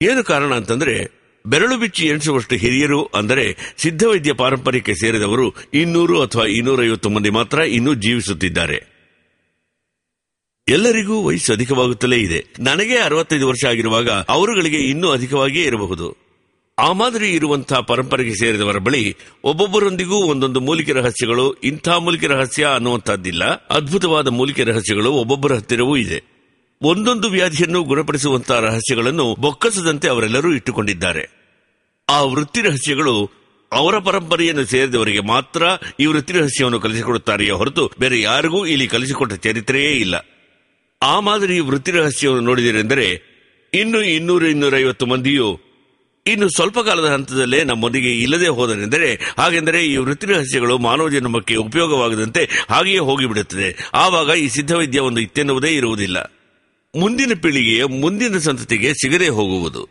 ಏನು ಕಾರಣ ಅಂತಂದ್ರೆ, ಬೆರಳು ಬಿಚ್ಚಿ ಎಣಿಸುವಷ್ಟು ಹಿರಿಯರು ಅಂದರೆ ಸಿದ್ಧವೈದ್ಯ ಪಾರಂಪರ್ಯಕ್ಕೆ ಸೇರಿದವರು 200 ಅಥವಾ 250 ಮಂದಿ ಮಾತ್ರ ಇನ್ನೂ ಜೀವಿಸುತ್ತಿದ್ದಾರೆ. ಎಲ್ಲರಿಗೂ ವಯಸ್ಸು ಅಧಿಕವಾಗುತ್ತಲೇ ಇದೆ. ನನಗೆ 65 ವರ್ಷ ಆಗಿರುವಾಗ ಅವರುಗಳಿಗೆ ಇನ್ನೂ ಅಧಿಕವಾಗಿಯೇ ಇರಬಹುದು. ಆ ಮಾದರಿ ಇರುವಂತಹ ಪರಂಪರೆಗೆ ಸೇರಿದವರ ಬಳಿ ಒಬ್ಬೊಬ್ಬರೊಂದಿಗೂ ಒಂದೊಂದು ಮೂಲಿಕೆ ರಹಸ್ಯಗಳು, ಇಂಥ ಮೂಲಿಕೆ ರಹಸ್ಯ ಅನ್ನುವಂತಹದ್ದಿಲ್ಲ, ಅದ್ಭುತವಾದ ಮೂಲಿಕೆ ರಹಸ್ಯಗಳು ಒಬ್ಬೊಬ್ಬರ ಹತ್ತಿರವೂ ಇದೆ. ಒಂದೊಂದು ವ್ಯಾಧಿಯನ್ನು ಗುಣಪಡಿಸುವಂತಹ ರಹಸ್ಯಗಳನ್ನು ಬೊಕ್ಕಸದಂತೆ ಅವರೆಲ್ಲರೂ ಇಟ್ಟುಕೊಂಡಿದ್ದಾರೆ. ಆ ವೃತ್ತಿ ರಹಸ್ಯಗಳು ಅವರ ಪರಂಪರೆಯನ್ನು ಸೇರಿದವರಿಗೆ ಮಾತ್ರ ಈ ವೃತ್ತಿ ರಹಸ್ಯವನ್ನು ಕಲಿಸಿಕೊಡುತ್ತಾರೆಯೇ ಹೊರತು ಬೇರೆ ಯಾರಿಗೂ ಇಲ್ಲಿ ಕಲಿಸಿಕೊಟ್ಟ ಚರಿತ್ರೆಯೇ ಇಲ್ಲ. ಆ ಮಾದರಿ ವೃತ್ತಿ ರಹಸ್ಯವನ್ನು ನೋಡಿದರೆಂದರೆ ಇನ್ನು 200-250 ಮಂದಿಯೂ ಇನ್ನು ಸ್ವಲ್ಪ ಕಾಲದ ಹಂತದಲ್ಲೇ ನಮ್ಮೊಂದಿಗೆ ಇಲ್ಲದೆ ಹೋದರೆಂದರೆ, ಹಾಗೆಂದರೆ ಈ ವೃತ್ತಿ ರಹಸ್ಯಗಳು ಮಾನವ ಜನ್ಮಕ್ಕೆ ಉಪಯೋಗವಾಗದಂತೆ ಹಾಗೆಯೇ ಹೋಗಿಬಿಡುತ್ತದೆ. ಆವಾಗ ಈ ಸಿದ್ಧವೈದ್ಯ ಒಂದು ಇತ್ತೆನ್ನುವುದೇ ಇರುವುದಿಲ್ಲ. ಮುಂದಿನ ಪೀಳಿಗೆಯ ಮುಂದಿನ ಸಂತತಿಗೆ ಸಿಗದೆ ಹೋಗುವುದು.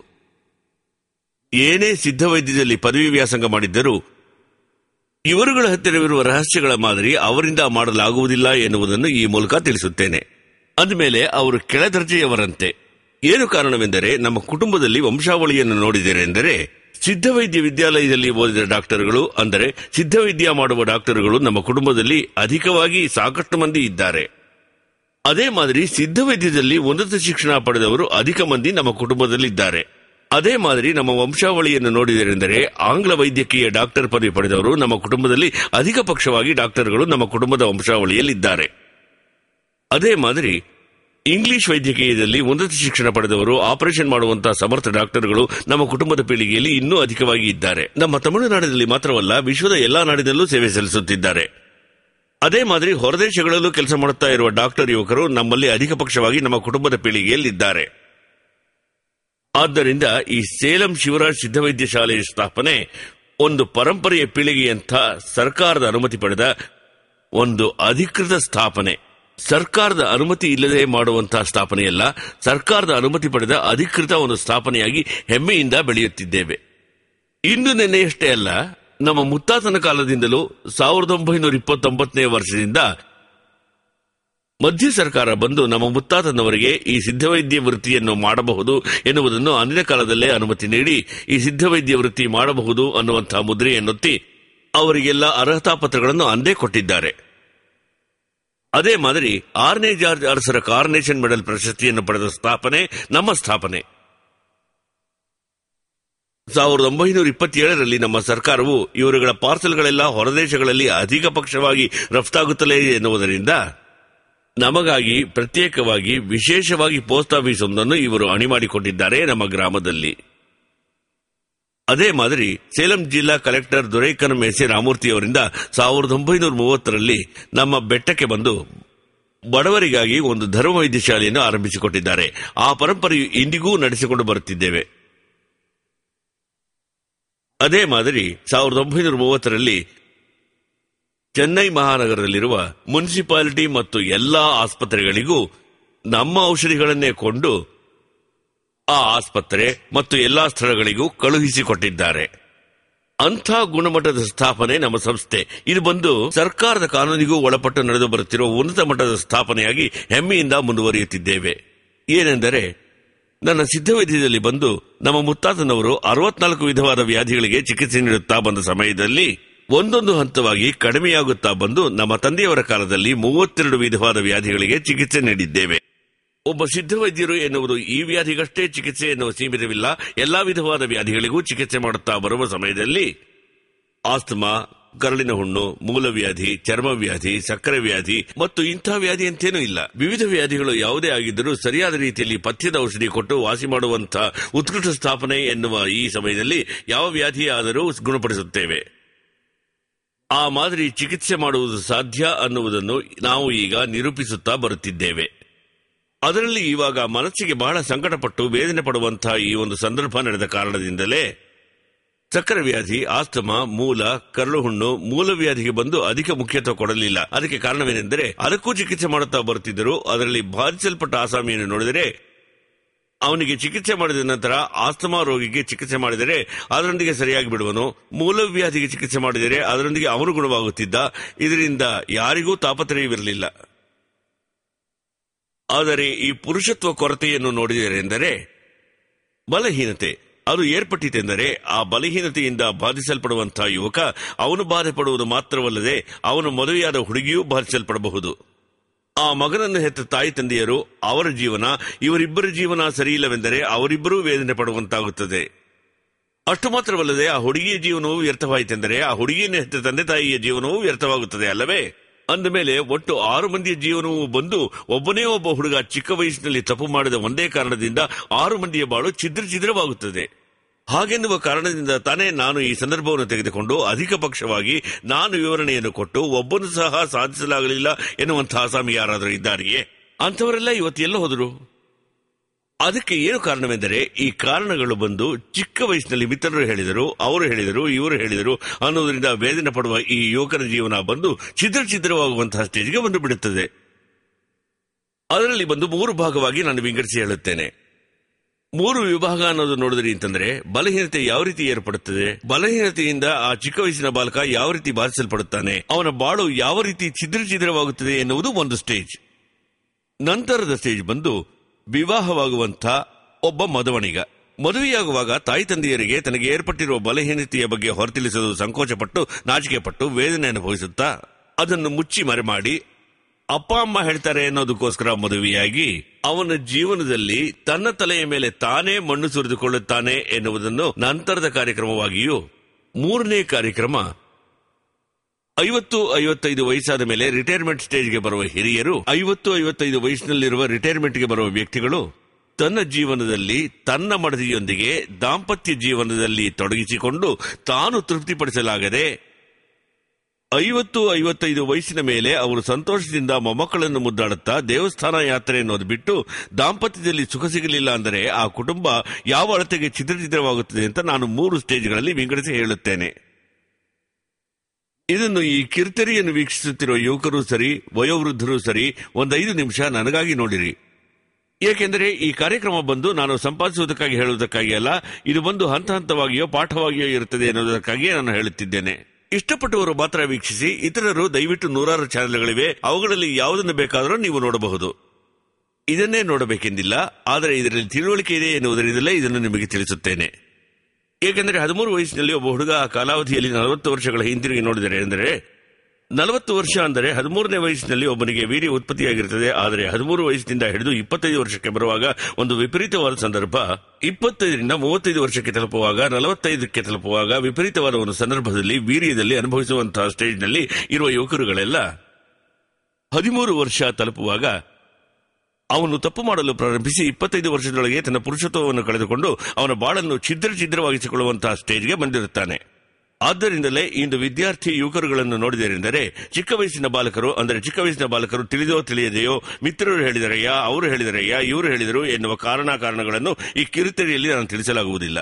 ಏನೇ ಸಿದ್ಧವೈದ್ಯದಲ್ಲಿ ಪದವಿ ವ್ಯಾಸಂಗ ಮಾಡಿದ್ದರೂ ಇವರುಗಳ ಹತ್ತಿರವಿರುವ ರಹಸ್ಯಗಳ ಮಾದರಿ ಅವರಿಂದ ಮಾಡಲಾಗುವುದಿಲ್ಲ ಎನ್ನುವುದನ್ನು ಈ ಮೂಲಕ ತಿಳಿಸುತ್ತೇನೆ. ಅಂದಮೇಲೆ ಅವರು ಕೆಳದರ್ಜೆಯವರಂತೆ. ಏನು ಕಾರಣವೆಂದರೆ, ನಮ್ಮ ಕುಟುಂಬದಲ್ಲಿ ವಂಶಾವಳಿಯನ್ನು ನೋಡಿದರೆಂದರೆ ಸಿದ್ಧವೈದ್ಯ ವಿದ್ಯಾಲಯದಲ್ಲಿ ಓದಿದ ಡಾಕ್ಟರ್ಗಳು, ಅಂದರೆ ಸಿದ್ಧವೈದ್ಯ ಮಾಡುವ ಡಾಕ್ಟರ್ಗಳು ನಮ್ಮ ಕುಟುಂಬದಲ್ಲಿ ಅಧಿಕವಾಗಿ ಸಾಕಷ್ಟು ಮಂದಿ ಇದ್ದಾರೆ. ಅದೇ ಮಾದರಿ ಸಿದ್ಧವೈದ್ಯದಲ್ಲಿ ಉನ್ನತ ಶಿಕ್ಷಣ ಪಡೆದವರು ಅಧಿಕ ಮಂದಿ ನಮ್ಮ ಕುಟುಂಬದಲ್ಲಿದ್ದಾರೆ. ಅದೇ ಮಾದರಿ ನಮ್ಮ ವಂಶಾವಳಿಯನ್ನು ನೋಡಿದರೆಂದರೆ ಆಂಗ್ಲ ವೈದ್ಯಕೀಯ ಡಾಕ್ಟರ್ ಪದವಿ ಪಡೆದವರು ನಮ್ಮ ಕುಟುಂಬದಲ್ಲಿ ಅಧಿಕ ಪಕ್ಷವಾಗಿ ಡಾಕ್ಟರ್ಗಳು ನಮ್ಮ ಕುಟುಂಬದ ವಂಶಾವಳಿಯಲ್ಲಿದ್ದಾರೆ. ಅದೇ ಮಾದರಿ ಇಂಗ್ಲಿಷ್ ವೈದ್ಯಕೀಯದಲ್ಲಿ ಉನ್ನತ ಶಿಕ್ಷಣ ಪಡೆದವರು, ಆಪರೇಷನ್ ಮಾಡುವಂತಹ ಸಮರ್ಥ ಡಾಕ್ಟರ್ಗಳು ನಮ್ಮ ಕುಟುಂಬದ ಪೀಳಿಗೆಯಲ್ಲಿ ಇನ್ನೂ ಅಧಿಕವಾಗಿ ಇದ್ದಾರೆ. ನಮ್ಮ ತಮಿಳುನಾಡಿನಲ್ಲಿ ಮಾತ್ರವಲ್ಲ, ವಿಶ್ವದ ಎಲ್ಲಾ ನಾಡಿನಲ್ಲೂ ಸೇವೆ ಸಲ್ಲಿಸುತ್ತಿದ್ದಾರೆ. ಅದೇ ಮಾದರಿ ಹೊರದೇಶಗಳಲ್ಲೂ ಕೆಲಸ ಮಾಡುತ್ತಾ ಇರುವ ಡಾಕ್ಟರ್ ಯುವಕರು ನಮ್ಮಲ್ಲಿ ಅಧಿಕ ಪಕ್ಷವಾಗಿ ನಮ್ಮ ಕುಟುಂಬದ ಪೀಳಿಗೆಯಲ್ಲಿದ್ದಾರೆ. ಆದ್ದರಿಂದ ಈ ಸೇಲಂ ಶಿವರಾಜ್ ಸಿದ್ಧವೈದ್ಯ ಶಾಲೆಯ ಸ್ಥಾಪನೆ ಒಂದು ಪರಂಪರೆಯ ಪೀಳಿಗೆಯಂಥ ಸರ್ಕಾರದ ಅನುಮತಿ ಪಡೆದ ಒಂದು ಅಧಿಕೃತ ಸ್ಥಾಪನೆ. ಸರ್ಕಾರದ ಅನುಮತಿ ಇಲ್ಲದೆ ಮಾಡುವಂತಹ ಸ್ಥಾಪನೆಯಲ್ಲ, ಸರ್ಕಾರದ ಅನುಮತಿ ಪಡೆದ ಅಧಿಕೃತ ಒಂದು ಸ್ಥಾಪನೆಯಾಗಿ ಹೆಮ್ಮೆಯಿಂದ ಬೆಳೆಯುತ್ತಿದ್ದೇವೆ. ಇಂದು ನಿನ್ನೆಯಷ್ಟೇ ಅಲ್ಲ, ನಮ್ಮ ಮುತ್ತಾತನ ಕಾಲದಿಂದಲೂ 1929ನೇ ವರ್ಷದಿಂದ ಮಧ್ಯ ಸರ್ಕಾರ ಬಂದು ನಮ್ಮ ಮುತ್ತಾತನವರಿಗೆ ಈ ಸಿದ್ಧವೈದ್ಯ ವೃತ್ತಿಯನ್ನು ಮಾಡಬಹುದು ಎನ್ನುವುದನ್ನು ಅಂದಿನ ಕಾಲದಲ್ಲೇ ಅನುಮತಿ ನೀಡಿ ಈ ಸಿದ್ಧವೈದ್ಯ ವೃತ್ತಿ ಮಾಡಬಹುದು ಅನ್ನುವಂತಹ ಮುದ್ರೆಯನ್ನೊತ್ತಿ ಅವರಿಗೆಲ್ಲ ಅರ್ಹತಾ ಪತ್ರಗಳನ್ನು ಅಂದೇ ಕೊಟ್ಟಿದ್ದಾರೆ. ಅದೇ ಮಾದರಿ 6ನೇ ಜಾರ್ಜ್ ಅರಸರ ಕಾರ್ನೇಷನ್ ಮೆಡಲ್ ಪ್ರಶಸ್ತಿಯನ್ನು ಪಡೆದ ಸ್ಥಾಪನೆ ನಮ್ಮ ಸ್ಥಾಪನೆ. 1927ರಲ್ಲಿ ನಮ್ಮ ಸರ್ಕಾರವು ಇವರುಗಳ ಪಾರ್ಸಲ್ಗಳೆಲ್ಲ ಹೊರದೇಶಗಳಲ್ಲಿ ಅಧಿಕ ಪಕ್ಷವಾಗಿ ರಫ್ತಾಗುತ್ತಲೇ ಎನ್ನುವುದರಿಂದ ನಮಗಾಗಿ ಪ್ರತ್ಯೇಕವಾಗಿ ವಿಶೇಷವಾಗಿ ಪೋಸ್ಟ್ ಆಫೀಸ್ ಒಂದನ್ನು ಇವರು ಅಣಿ ಮಾಡಿಕೊಂಡಿದ್ದಾರೆ ನಮ್ಮ ಗ್ರಾಮದಲ್ಲಿ. ಅದೇ ಮಾದರಿ ಸೇಲಂ ಜಿಲ್ಲಾ ಕಲೆಕ್ಟರ್ ದೊರೈಕನ್ ಮೇಸೆ ರಾಮೂರ್ತಿಯವರಿಂದ 1930ರಲ್ಲಿ ನಮ್ಮ ಬೆಟ್ಟಕ್ಕೆ ಬಂದು ಬಡವರಿಗಾಗಿ ಒಂದು ಧರ್ಮ ವೈದ್ಯ ಶಾಲೆಯನ್ನು ಆರಂಭಿಸಿಕೊಟ್ಟಿದ್ದಾರೆ. ಆ ಪರಂಪರೆಯು ಇಂದಿಗೂ ನಡೆಸಿಕೊಂಡು ಬರುತ್ತಿದ್ದೇವೆ. ಅದೇ ಮಾದರಿ 1930ರಲ್ಲಿ ಚೆನ್ನೈ ಮಹಾನಗರದಲ್ಲಿರುವ ಮುನ್ಸಿಪಾಲಿಟಿ ಮತ್ತು ಎಲ್ಲಾ ಆಸ್ಪತ್ರೆಗಳಿಗೂ ನಮ್ಮ ಔಷಧಿಗಳನ್ನೇ ಕೊಂಡು ಆ ಆಸ್ಪತ್ರೆ ಮತ್ತು ಎಲ್ಲಾ ಸ್ಥಳಗಳಿಗೂ ಕಳುಹಿಸಿಕೊಟ್ಟಿದ್ದಾರೆ. ಅಂಥ ಗುಣಮಟ್ಟದ ಸ್ಥಾಪನೆ ನಮ್ಮ ಸಂಸ್ಥೆ. ಇದು ಬಂದು ಸರ್ಕಾರದ ಕಾನೂನಿಗೂ ಒಳಪಟ್ಟು ನಡೆದು ಬರುತ್ತಿರುವ ಉನ್ನತ ಮಟ್ಟದ ಸ್ಥಾಪನೆಯಾಗಿ ಹೆಮ್ಮೆಯಿಂದ ಮುಂದುವರಿಯುತ್ತಿದ್ದೇವೆ. ಏನೆಂದರೆ, ನನ್ನ ಸಿದ್ಧವೈದ್ಯದಲ್ಲಿ ಬಂದು ನಮ್ಮ ಮುತ್ತಾತನವರು 64 ವಿಧವಾದ ವ್ಯಾಧಿಗಳಿಗೆ ಚಿಕಿತ್ಸೆ ನೀಡುತ್ತಾ ಬಂದ ಸಮಯದಲ್ಲಿ ಒಂದೊಂದು ಹಂತವಾಗಿ ಕಡಿಮೆಯಾಗುತ್ತಾ ಬಂದು ನಮ್ಮ ತಂದೆಯವರ ಕಾಲದಲ್ಲಿ 32 ವಿಧವಾದ ವ್ಯಾಧಿಗಳಿಗೆ ಚಿಕಿತ್ಸೆ ನೀಡಿದ್ದೇವೆ. ಒಬ್ಬ ಸಿದ್ಧವೈದ್ಯರು ಎನ್ನುವುದು ಈ ವ್ಯಾಧಿಗಷ್ಟೇ ಚಿಕಿತ್ಸೆ ಎನ್ನುವ ಸೀಮಿತವಿಲ್ಲ, ಎಲ್ಲಾ ವಿಧವಾದ ವ್ಯಾಧಿಗಳಿಗೂ ಚಿಕಿತ್ಸೆ ಮಾಡುತ್ತಾ ಬರುವ ಸಮಯದಲ್ಲಿ ಆಸ್ತಮಾ, ಕರಳಿನ ಹುಣ್ಣು, ಮೂಲವ್ಯಾಧಿ, ಚರ್ಮವ್ಯಾಧಿ, ಸಕ್ಕರೆ ವ್ಯಾಧಿ ಮತ್ತು ಇಂಥ ವ್ಯಾಧಿ ಅಂತೇನೂ ಇಲ್ಲ. ವಿವಿಧ ವ್ಯಾಧಿಗಳು ಯಾವುದೇ ಆಗಿದ್ದರೂ ಸರಿಯಾದ ರೀತಿಯಲ್ಲಿ ಪಥ್ಯದ ಔಷಧಿ ಕೊಟ್ಟು ವಾಸಿ ಮಾಡುವಂತಹ ಉತ್ಕೃಷ್ಟ ಸ್ಥಾಪನೆ ಎನ್ನುವ ಈ ಸಮಯದಲ್ಲಿ ಯಾವ ವ್ಯಾಧಿಯಾದರೂ ಗುಣಪಡಿಸುತ್ತೇವೆ. ಆ ಮಾದರಿ ಚಿಕಿತ್ಸೆ ಮಾಡುವುದು ಸಾಧ್ಯ ಅನ್ನುವುದನ್ನು ನಾವು ಈಗ ನಿರೂಪಿಸುತ್ತಾ ಬರುತ್ತಿದ್ದೇವೆ. ಅದರಲ್ಲಿ ಇವಾಗ ಮನಸ್ಸಿಗೆ ಬಹಳ ಸಂಕಟಪಟ್ಟು ವೇದನೆ ಪಡುವಂತಹ ಈ ಒಂದು ಸಂದರ್ಭ ನಡೆದ ಕಾರಣದಿಂದಲೇ ಸಕ್ಕರೆ ವ್ಯಾಧಿ, ಆಸ್ತಮಾ, ಮೂಲ, ಕರಳು ಹುಣ್ಣು, ಮೂಲವ್ಯಾಧಿಗೆ ಬಂದು ಅಧಿಕ ಮುಖ್ಯತ್ವ ಕೊಡಲಿಲ್ಲ. ಅದಕ್ಕೆ ಕಾರಣವೇನೆಂದರೆ ಅದಕ್ಕೂ ಚಿಕಿತ್ಸೆ ಮಾಡುತ್ತಾ ಬರುತ್ತಿದ್ದರು. ಅದರಲ್ಲಿ ಬಾಧಿಸಲ್ಪಟ್ಟ ಆಸಾಮಿಯನ್ನು ನೋಡಿದರೆ ಅವನಿಗೆ ಚಿಕಿತ್ಸೆ ಮಾಡಿದ ನಂತರ ಆಸ್ತಮಾ ರೋಗಿಗೆ ಚಿಕಿತ್ಸೆ ಮಾಡಿದರೆ ಅದರೊಂದಿಗೆ ಸರಿಯಾಗಿ ಬಿಡುವನು, ಮೂಲವ್ಯಾಧಿಗೆ ಚಿಕಿತ್ಸೆ ಮಾಡಿದರೆ ಅದರೊಂದಿಗೆ ಅವನು ಗುಣವಾಗುತ್ತಿದ್ದ. ಇದರಿಂದ ಯಾರಿಗೂ ತಾಪತ್ರಯವಿರಲಿಲ್ಲ. ಆದರೆ ಈ ಪುರುಷತ್ವ ಕೊರತೆಯನ್ನು ನೋಡಿದರೆಂದರೆ ಬಲಹೀನತೆ ಅದು ಏರ್ಪಟ್ಟಿತೆಂದರೆ ಆ ಬಲಹೀನತೆಯಿಂದ ಬಾಧಿಸಲ್ಪಡುವಂತಹ ಯುವಕ ಅವನು ಬಾಧೆ ಪಡುವುದು ಮಾತ್ರವಲ್ಲದೆ ಅವನು ಮದುವೆಯಾದ ಹುಡುಗಿಯೂ ಬಾಧಿಸಲ್ಪಡಬಹುದು. ಆ ಮಗನನ್ನು ಹೆತ್ತ ತಾಯಿ ತಂದೆಯರು ಅವರ ಜೀವನ, ಇವರಿಬ್ಬರ ಜೀವನ ಸರಿಯಿಲ್ಲವೆಂದರೆ ಅವರಿಬ್ಬರೂ ವೇದನೆ ಪಡುವಂತಾಗುತ್ತದೆ. ಅಷ್ಟು ಮಾತ್ರವಲ್ಲದೆ ಆ ಹುಡುಗಿಯ ಜೀವನವೂ ವ್ಯರ್ಥವಾಯಿತೆಂದರೆ ಆ ಹುಡುಗಿಯನ್ನು ಹೆತ್ತ ತಂದೆ ತಾಯಿಯ ಜೀವನವೂ ವ್ಯರ್ಥವಾಗುತ್ತದೆ ಅಲ್ಲವೇ? ಅಂದ ಮೇಲೆ ಒಟ್ಟು 6 ಮಂದಿಯ ಜೀವನವೂ ಬಂದು ಒಬ್ಬನೇ ಒಬ್ಬ ಹುಡುಗ ಚಿಕ್ಕ ವಯಸ್ಸಿನಲ್ಲಿ ತಪ್ಪು ಮಾಡಿದ ಒಂದೇ ಕಾರಣದಿಂದ 6 ಮಂದಿಯ ಬಾಳು ಛಿದ್ರವಾಗುತ್ತದೆ. ಹಾಗೆನ್ನುವ ಕಾರಣದಿಂದ ತಾನೇ ನಾನು ಈ ಸಂದರ್ಭವನ್ನು ತೆಗೆದುಕೊಂಡು ಅಧಿಕ ಪಕ್ಷವಾಗಿ ನಾನು ವಿವರಣೆಯನ್ನು ಕೊಟ್ಟು ಒಬ್ಬನು ಸಹ ಸಾಧಿಸಲಾಗಲಿಲ್ಲ ಎನ್ನುವಂತಹ ಅಸಾಮಿ ಯಾರಾದರೂ ಇದ್ದಾರೆಯೇ? ಅಂಥವರೆಲ್ಲ ಇವತ್ತೆಲ್ಲ ಹೋದರು. ಅದಕ್ಕೆ ಏನು ಕಾರಣವೆಂದರೆ ಈ ಕಾರಣಗಳು ಬಂದು ಚಿಕ್ಕ ವಯಸ್ಸಿನಲ್ಲಿ ಮಿತ್ರರು ಹೇಳಿದರು, ಅವರು ಹೇಳಿದರು, ಇವರು ಹೇಳಿದರು ಅನ್ನೋದರಿಂದ ವೇದನೆ ಪಡುವ ಈ ಯುವಕರ ಜೀವನ ಬಂದು ಛಿದ್ರವಾಗುವಂತಹ ಸ್ಟೇಜ್ಗೆ ಬಂದು ಬಿಡುತ್ತದೆ. ಅದರಲ್ಲಿ ಬಂದು 3 ಭಾಗವಾಗಿ ನಾನು ವಿಂಗಡಿಸಿ ಹೇಳುತ್ತೇನೆ. 3 ವಿಭಾಗ ಅನ್ನೋದು ನೋಡಿದ್ರಿ ಅಂತಂದ್ರೆ ಬಲಹೀನತೆ ಯಾವ ರೀತಿ ಏರ್ಪಡುತ್ತದೆ, ಬಲಹೀನತೆಯಿಂದ ಆ ಚಿಕ್ಕ ವಯಸ್ಸಿನ ಬಾಲಕ ಯಾವ ರೀತಿ ಬಾಧಿಸಲ್ಪಡುತ್ತಾನೆ, ಅವನ ಬಾಳು ಯಾವ ರೀತಿ ಛಿದ್ರವಾಗುತ್ತದೆ ಎನ್ನುವುದು ಒಂದು ಸ್ಟೇಜ್. ನಂತರದ ಸ್ಟೇಜ್ ಬಂದು ವಿವಾಹವಾಗುವಂತ ಒಬ್ಬ ಮದುವಣಿಗ. ಮದುವೆಯಾಗುವಾಗ ತಾಯಿ ತಂದೆಯರಿಗೆ ತನಗೆ ಏರ್ಪಟ್ಟಿರುವ ಬಲಹೀನತೆಯ ಬಗ್ಗೆ ಹೊರತಿಳಿಸಲು ಸಂಕೋಚಪಟ್ಟು ನಾಚಿಕೆ ಪಟ್ಟು ವೇದನೆ ಅನುಭವಿಸುತ್ತಾ ಅದನ್ನು ಮುಚ್ಚಿ ಮರೆಮಾಡಿ ಅಪ್ಪ ಅಮ್ಮ ಹೇಳ್ತಾರೆ ಅನ್ನೋದಕ್ಕೋಸ್ಕರ ಮದುವೆಯಾಗಿ ಅವನ ಜೀವನದಲ್ಲಿ ತನ್ನ ತಲೆಯ ಮೇಲೆ ತಾನೇ ಮಣ್ಣು ಸುರಿದುಕೊಳ್ಳುತ್ತಾನೆ ಎನ್ನುವುದನ್ನು ನಂತರದ ಕಾರ್ಯಕ್ರಮವಾಗಿಯೂ, 3ನೇ ಕಾರ್ಯಕ್ರಮ 50-55 ವಯಸ್ಸಾದ ಮೇಲೆ ರಿಟೈರ್ಮೆಂಟ್ ಸ್ಟೇಜ್ಗೆ ಬರುವ ಹಿರಿಯರು, 50-55 ವಯಸ್ಸಿನಲ್ಲಿರುವ ರಿಟೈರ್ಮೆಂಟ್ಗೆ ಬರುವ ವ್ಯಕ್ತಿಗಳು ತನ್ನ ಜೀವನದಲ್ಲಿ ತನ್ನ ಮಡದಿಯೊಂದಿಗೆ ದಾಂಪತ್ಯ ಜೀವನದಲ್ಲಿ ತೊಡಗಿಸಿಕೊಂಡು ತಾನು ತೃಪ್ತಿಪಡಿಸಲಾಗದೆ 50-55 ವಯಸ್ಸಿನ ಮೇಲೆ ಅವರು ಸಂತೋಷದಿಂದ ಮೊಮ್ಮಕ್ಕಳನ್ನು ಮುದ್ದಾಡುತ್ತಾ ದೇವಸ್ಥಾನ ಯಾತ್ರೆ ಅನ್ನೋದು ಬಿಟ್ಟು ದಾಂಪತ್ಯದಲ್ಲಿ ಸುಖ ಸಿಗಲಿಲ್ಲ ಅಂದರೆ ಆ ಕುಟುಂಬ ಯಾವ ಅಳತೆಗೆ ಛಿದ್ರವಾಗುತ್ತದೆ ಅಂತ ನಾನು 3 ಸ್ಟೇಜ್ಗಳಲ್ಲಿ ವಿಂಗಡಿಸಿ ಹೇಳುತ್ತೇನೆ. ಇದನ್ನು ಈ ಕಿರುತೆರೆಯನ್ನು ವೀಕ್ಷಿಸುತ್ತಿರುವ ಯುವಕರು ಸರಿ, ವಯೋವೃದ್ಧರು ಸರಿ, 5 ನಿಮಿಷ ನನಗಾಗಿ ನೋಡಿರಿ. ಏಕೆಂದರೆ ಈ ಕಾರ್ಯಕ್ರಮ ಬಂದು ನಾನು ಸಂಪಾದಿಸುವುದಕ್ಕಾಗಿ ಹೇಳುವುದಕ್ಕಾಗಿ ಅಲ್ಲ, ಇದು ಬಂದು ಹಂತ ಹಂತವಾಗಿಯೋ ಪಾಠವಾಗಿಯೋ ಇರುತ್ತದೆ ಎನ್ನುವುದಕ್ಕಾಗಿಯೇ ನಾನು ಹೇಳುತ್ತಿದ್ದೇನೆ. ಇಷ್ಟಪಟ್ಟವರು ಮಾತ್ರ ವೀಕ್ಷಿಸಿ. ಇತರರು ದಯವಿಟ್ಟು 100 ಚಾನೆಲ್ಗಳಿವೆ, ಅವುಗಳಲ್ಲಿ ಯಾವುದನ್ನು ಬೇಕಾದರೂ ನೀವು ನೋಡಬಹುದು. ಇದನ್ನೇ ನೋಡಬೇಕೆಂದಿಲ್ಲ, ಆದರೆ ಇದರಲ್ಲಿ ತಿಳುವಳಿಕೆ ಇದೆ ಎನ್ನುವುದರಿಂದಲೇ ಇದನ್ನು ನಿಮಗೆ ತಿಳಿಸುತ್ತೇನೆ. ಏಕೆಂದರೆ 13 ವಯಸ್ಸಿನಲ್ಲಿ ಒಬ್ಬ ಹುಡುಗ ಆ ಕಾಲಾವಧಿಯಲ್ಲಿ 40 ವರ್ಷಗಳ ಹಿಂತಿರುಗಿ ನೋಡಿದರೆ ಎಂದರೆ 40 ವರ್ಷ ಅಂದರೆ 13ನೇ ವಯಸ್ಸಿನಲ್ಲಿ ಒಬ್ಬನಿಗೆ ವೀರ್ಯ ಉತ್ಪತ್ತಿಯಾಗಿರುತ್ತದೆ. ಆದರೆ 13 ವಯಸ್ಸಿನಿಂದ ಹಿಡಿದು 25 ವರ್ಷಕ್ಕೆ ಬರುವಾಗ ಒಂದು ವಿಪರೀತವಾದ ಸಂದರ್ಭ, 25ರಿಂದ 35 ವರ್ಷಕ್ಕೆ ತಲುಪುವಾಗ, 45ಕ್ಕೆ ತಲುಪುವಾಗ ವಿಪರೀತವಾದ ಒಂದು ಸಂದರ್ಭದಲ್ಲಿ ವೀರ್ಯದಲ್ಲಿ ಅನುಭವಿಸುವಂತಹ ಸ್ಟೇಜ್ನಲ್ಲಿ ಇರುವ ಯುವಕರುಗಳೆಲ್ಲ 13 ವರ್ಷ ತಲುಪುವಾಗ ಅವನು ತಪ್ಪು ಮಾಡಲು ಪ್ರಾರಂಭಿಸಿ 25 ವರ್ಷದೊಳಗೆ ತನ್ನ ಪುರುಷತ್ವವನ್ನು ಕಳೆದುಕೊಂಡು ಅವನ ಬಾಳನ್ನು ಛಿದ್ರವಾಗಿಸಿಕೊಳ್ಳುವಂತಹ ಸ್ಟೇಜ್ಗೆ ಬಂದಿರುತ್ತಾನೆ. ಆದ್ದರಿಂದಲೇ ಇಂದು ವಿದ್ಯಾರ್ಥಿ ಯುವಕರುಗಳನ್ನು ನೋಡಿದರೆಂದರೆ ಚಿಕ್ಕ ವಯಸ್ಸಿನ ಬಾಲಕರು ತಿಳಿದೋ ತಿಳಿಯದೆಯೋ ಮಿತ್ರರು ಹೇಳಿದರಯ್ಯ, ಅವರು ಹೇಳಿದರಯ್ಯ, ಇವರು ಹೇಳಿದರು ಎನ್ನುವ ಕಾರಣಗಳನ್ನು ಈ ಕಿರುತೆರೆಯಲ್ಲಿ ನಾನು ತಿಳಿಸಲಾಗುವುದಿಲ್ಲ.